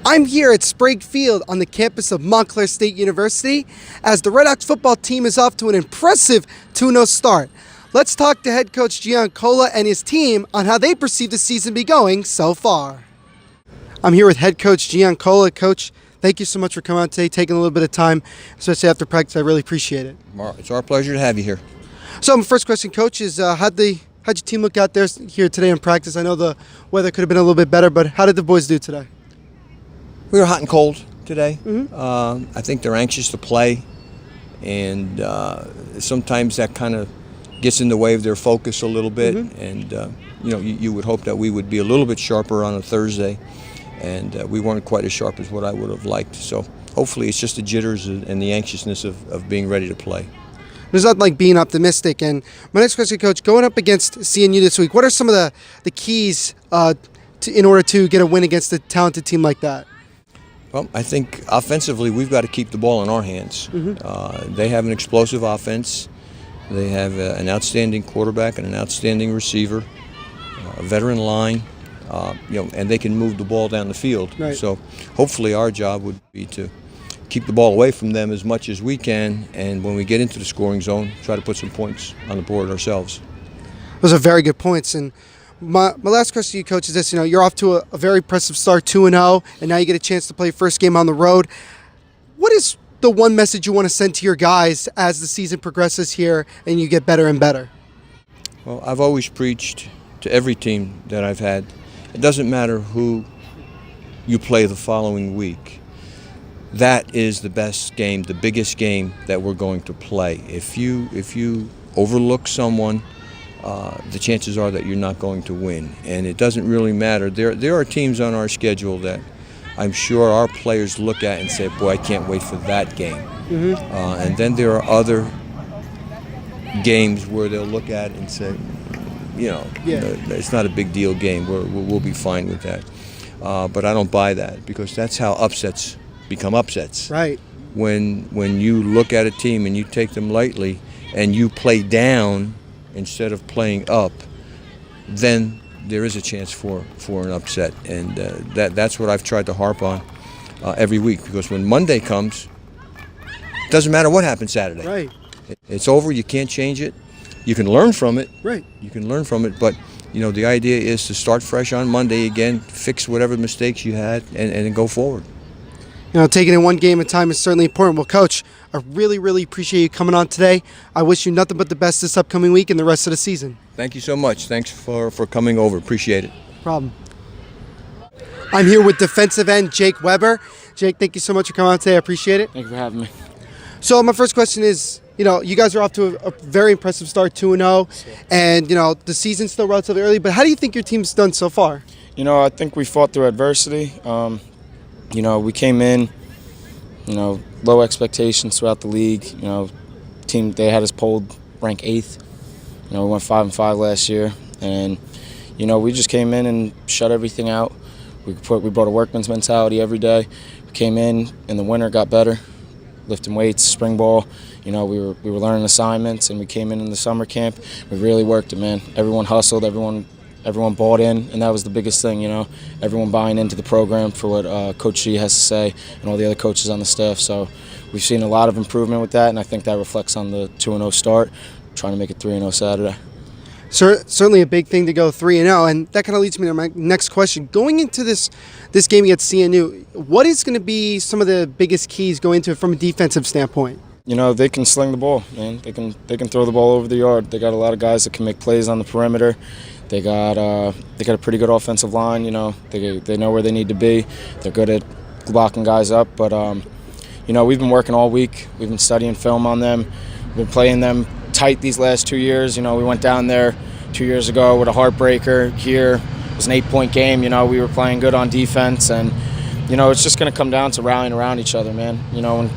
I'm here at Sprague Field on the campus of Montclair State University as the Red Hawks football team is off to an impressive 2-0 start. Let's talk to head coach Giancola and his team on how they perceive the season be going so far. I'm here with head coach Giancola. Coach, thank you so much for coming out today, taking a little bit of time, especially after practice. I really appreciate it. It's our pleasure to have you here. So my first question, coach, is how'd your team look out there here today in practice? I know the weather could have been a little bit better, but how did the boys do today? We were hot and cold today. I think they're anxious to play, and sometimes that kind of gets in the way of their focus a little bit. And you would hope that we would be a little bit sharper on a Thursday, and we weren't quite as sharp as what I would have liked. So hopefully it's just the jitters and the anxiousness of being ready to play. There's nothing like being optimistic. And my next question, Coach, going up against CNU this week, what are some of the keys in order to get a win against a talented team like that? Well, I think offensively we've got to keep the ball in our hands. They have an explosive offense. They have an outstanding quarterback and an outstanding receiver, a veteran line, and they can move the ball down the field. Right. So hopefully our job would be to keep the ball away from them as much as we can, and when we get into the scoring zone, try to put some points on the board ourselves. Those are very good points. And my last question to you, Coach, is this. You're off to a very impressive start, 2-0, and now you get a chance to play your first game on the road. What is the one message you want to send to your guys as the season progresses here and you get better and better? Well, I've always preached to every team that I've had, it doesn't matter who you play the following week. That is the best game, the biggest game that we're going to play. If you overlook someone, the chances are that you're not going to win. And it doesn't really matter. There are teams on our schedule that I'm sure our players look at and say, boy, I can't wait for that game. And then there are other games where they'll look at it and say, it's not a big deal game. We'll be fine with that. But I don't buy that, because that's how upsets become upsets. Right. When you look at a team and you take them lightly and you play down instead of playing up, then there is a chance for an upset. And that's what I've tried to harp on every week, because when Monday comes, it doesn't matter what happens Saturday. Right. It's over. You can't change it. You can learn from it. Right. You can learn from it, but the idea is to start fresh on Monday again, fix whatever mistakes you had, and then go forward. Taking it one game at a time is certainly important. Well, Coach, I really, really appreciate you coming on today. I wish you nothing but the best this upcoming week and the rest of the season. Thank you so much. Thanks for coming over. Appreciate it. No problem. I'm here with defensive end Jake Weber. Jake, thank you so much for coming on today. I appreciate it. Thank you for having me. So my first question is, you guys are off to a very impressive start, 2-0, and, the season's still relatively early, but how do you think your team's done so far? I think we fought through adversity. We came in, low expectations throughout the league. Team, they had us polled rank 8th. We went 5-5 last year, and, we just came in and shut everything out. We brought a workman's mentality every day. We came in the winter, got better, lifting weights, spring ball. We were learning assignments, and we came in the summer camp. We really worked it, man. Everyone hustled, everyone bought in, and that was the biggest thing, everyone buying into the program for what Coach G has to say and all the other coaches on the staff. So we've seen a lot of improvement with that, and I think that reflects on the 2-0 start, trying to make it 3-0 Saturday. Certainly a big thing to go 3-0, and that kind of leads me to my next question. Going into this game against CNU, what is going to be some of the biggest keys going into it from a defensive standpoint? They can sling the ball, man. They can throw the ball over the yard. They got a lot of guys that can make plays on the perimeter. They got a pretty good offensive line. They know where they need to be. They're good at blocking guys up. But we've been working all week. We've been studying film on them. We've been playing them tight these last 2 years. We went down there 2 years ago with a heartbreaker. Here it was an 8-point game. We were playing good on defense, and it's just going to come down to rallying around each other, man. And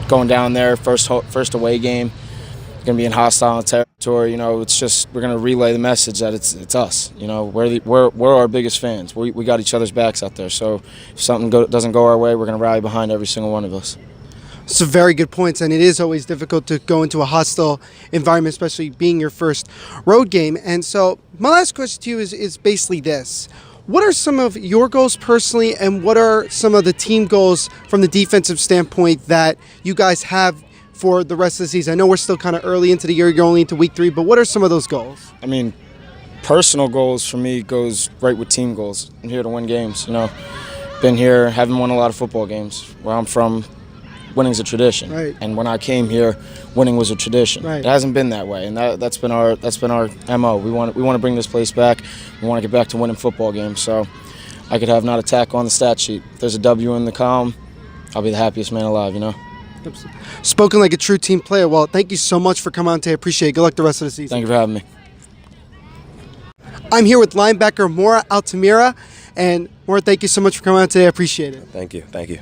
going down there, first away game, going to be in hostile territory. It's just, we're going to relay the message that it's us. We're our biggest fans. We got each other's backs out there. So if something doesn't go our way, we're going to rally behind every single one of us. Some very good points, and it is always difficult to go into a hostile environment, especially being your first road game. And so my last question to you is basically this. What are some of your goals personally, and what are some of the team goals from the defensive standpoint that you guys have for the rest of the season? I know we're still kind of early into the year, you're only into week 3, but what are some of those goals? I mean, personal goals for me goes right with team goals. I'm here to win games, Been here, haven't won a lot of football games. Where I'm from, winning's a tradition. Right. And when I came here, winning was a tradition. Right. It hasn't been that way, and that's been our MO. We want to bring this place back. We want to get back to winning football games. So I could have not a tack on the stat sheet. If there's a W in the column, I'll be the happiest man alive, Spoken like a true team player. Well, thank you so much for coming on today. I appreciate it. Good luck the rest of the season. Thank you for having me. I'm here with linebacker Mora Altamira. And Mora, thank you so much for coming on today. I appreciate it. Thank you. Thank you.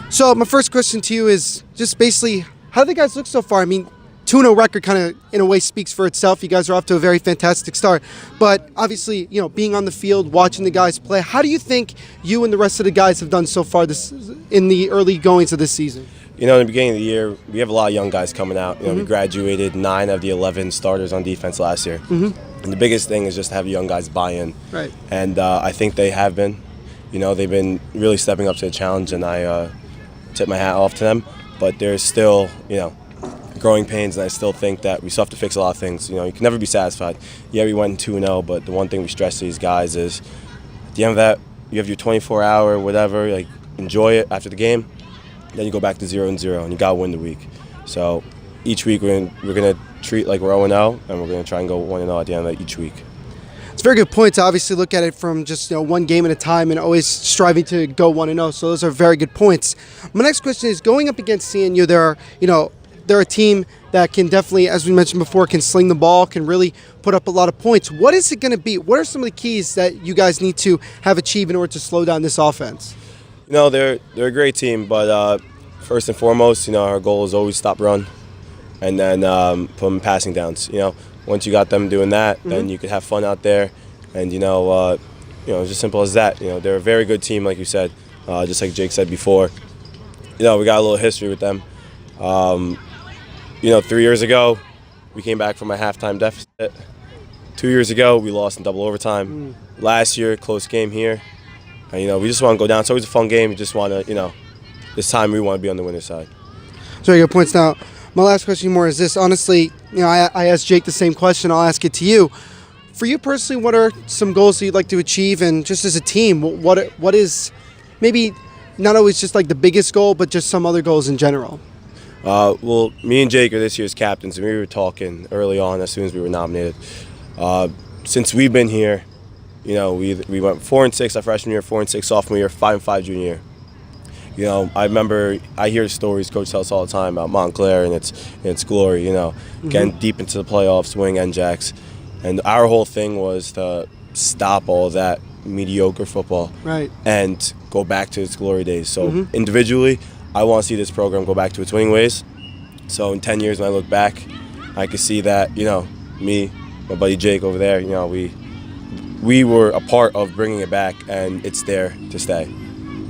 So my first question to you is just basically, how do the guys look so far? I mean, 2-0 record kind of, in a way, speaks for itself. You guys are off to a very fantastic start. But obviously, being on the field, watching the guys play, how do you think you and the rest of the guys have done so far in the early goings of this season? In the beginning of the year, we have a lot of young guys coming out. We graduated 9 of the 11 starters on defense last year. And the biggest thing is just to have young guys buy in. Right. And I think they have been. They've been really stepping up to the challenge, and I tip my hat off to them. But there's still, growing pains, and I still think that we still have to fix a lot of things. You can never be satisfied. Yeah, we went 2-0, but the one thing we stress to these guys is at the end of that, you have your 24-hour whatever, enjoy it after the game. Then you go back to 0-0, and you got to win the week. So each week we're gonna treat like we're 0-0, and we're gonna try and go 1-0 at the end of each week. It's a very good point to obviously look at it from just one game at a time and always striving to go 1-0. So those are very good points. My next question is, going up against CNU, they're a team that can definitely, as we mentioned before, can sling the ball, can really put up a lot of points. What is it going to be? What are some of the keys that you guys need to have achieved in order to slow down this offense? They're a great team, but first and foremost, our goal is always stop run, and then put them in passing downs. Once you got them doing that, then you can have fun out there, and it's just simple as that. They're a very good team, like you said, just like Jake said before. We got a little history with them. 3 years ago, we came back from a halftime deficit. 2 years ago, we lost in double overtime. Last year, close game here. And, we just want to go down. It's always a fun game. We just want to, this time we want to be on the winner's side. Very good points. Now, my last question more is this. Honestly, I asked Jake the same question. I'll ask it to you. For you personally, what are some goals that you'd like to achieve? And just as a team, what is maybe not always just like the biggest goal, but just some other goals in general? Well, me and Jake are this year's captains, and we were talking early on as soon as we were nominated. Since we've been here, we went 4-6 our freshman year, 4-6 sophomore year, 5-5 junior year. I remember I hear stories Coach tells us all the time about Montclair and its glory. Getting deep into the playoffs, winning NJACs, and our whole thing was to stop all of that mediocre football, right, and go back to its glory days. So individually, I want to see this program go back to its winning ways. So in 10 years when I look back, I can see that, me, my buddy Jake over there, we were a part of bringing it back, and it's there to stay.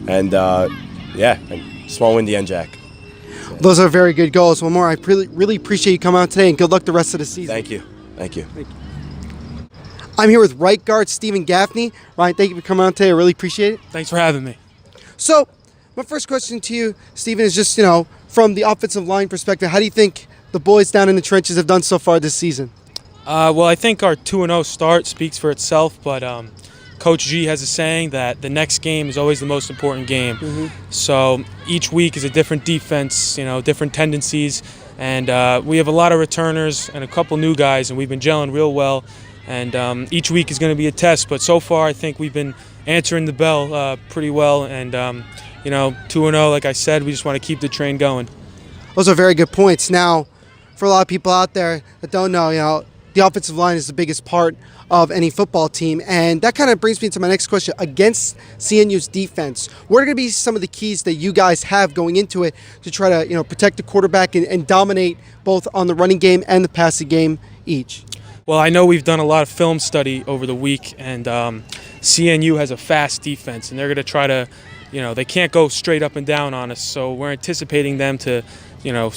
And just want to win the NJAC. Those are very good goals. One more, I really appreciate you coming out today, and good luck the rest of the season. Thank you. Thank you. Thank you. I'm here with right guard Stephen Gaffney. Ryan, thank you for coming out today. I really appreciate it. Thanks for having me. So, my first question to you, Stephen, is just, from the offensive line perspective, how do you think the boys down in the trenches have done so far this season? Well, I think our 2-0 start speaks for itself, but Coach G has a saying that the next game is always the most important game. So each week is a different defense, different tendencies, and we have a lot of returners and a couple new guys, and we've been gelling real well. And each week is going to be a test, but so far I think we've been answering the bell pretty well, and 2-0, like I said, we just want to keep the train going. Those are very good points. Now, for a lot of people out there that don't know, the offensive line is the biggest part of any football team, and that kind of brings me to my next question. Against CNU's defense, what are going to be some of the keys that you guys have going into it to try to protect the quarterback and dominate both on the running game and the passing game each? Well, I know we've done a lot of film study over the week, and CNU has a fast defense, and they're going to try to, they can't go straight up and down on us, so we're anticipating them to,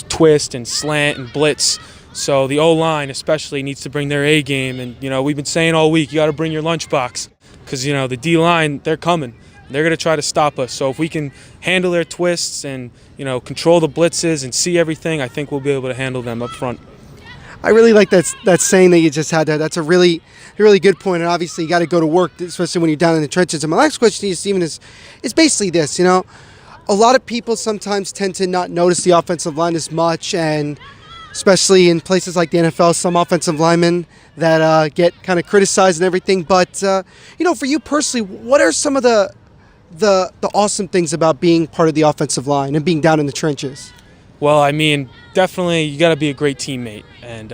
twist and slant and blitz. So the O-line especially needs to bring their A game, and we've been saying all week, you got to bring your lunchbox. because the D-line, they're coming. They're going to try to stop us. So if we can handle their twists and control the blitzes and see everything, I think we'll be able to handle them up front. I really like that saying that you just had there. That's a really good point. And obviously, you got to go to work, especially when you're down in the trenches. And my last question to you, Steven, is basically this. A lot of people sometimes tend to not notice the offensive line as much, and especially in places like the NFL, some offensive linemen that get kind of criticized and everything. But for you personally, what are some of the awesome things about being part of the offensive line and being down in the trenches? Well, I mean, definitely you got to be a great teammate. And,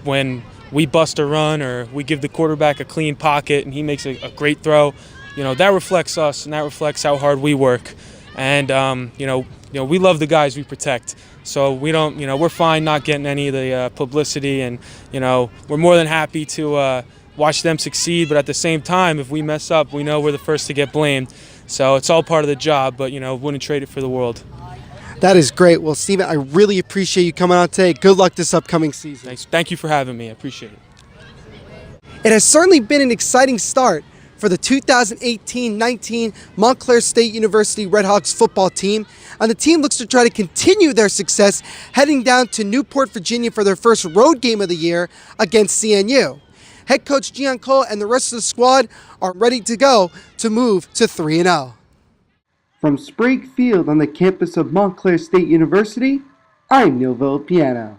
when we bust a run or we give the quarterback a clean pocket and he makes a great throw, that reflects us and that reflects how hard we work. And, we love the guys we protect. So we don't, we're fine not getting any of the publicity, and, we're more than happy to watch them succeed. But at the same time, if we mess up, we know we're the first to get blamed. So it's all part of the job, but, wouldn't trade it for the world. That is great. Well, Steven, I really appreciate you coming out today. Good luck this upcoming season. Thanks. Thank you for having me. I appreciate it. It has certainly been an exciting start for the 2018-19 Montclair State University Redhawks football team, and the team looks to try to continue their success heading down to Newport, Virginia for their first road game of the year against CNU. Head coach Giancola and the rest of the squad are ready to go to move to 3-0. From Sprague Field on the campus of Montclair State University, I'm Neil Villapiano.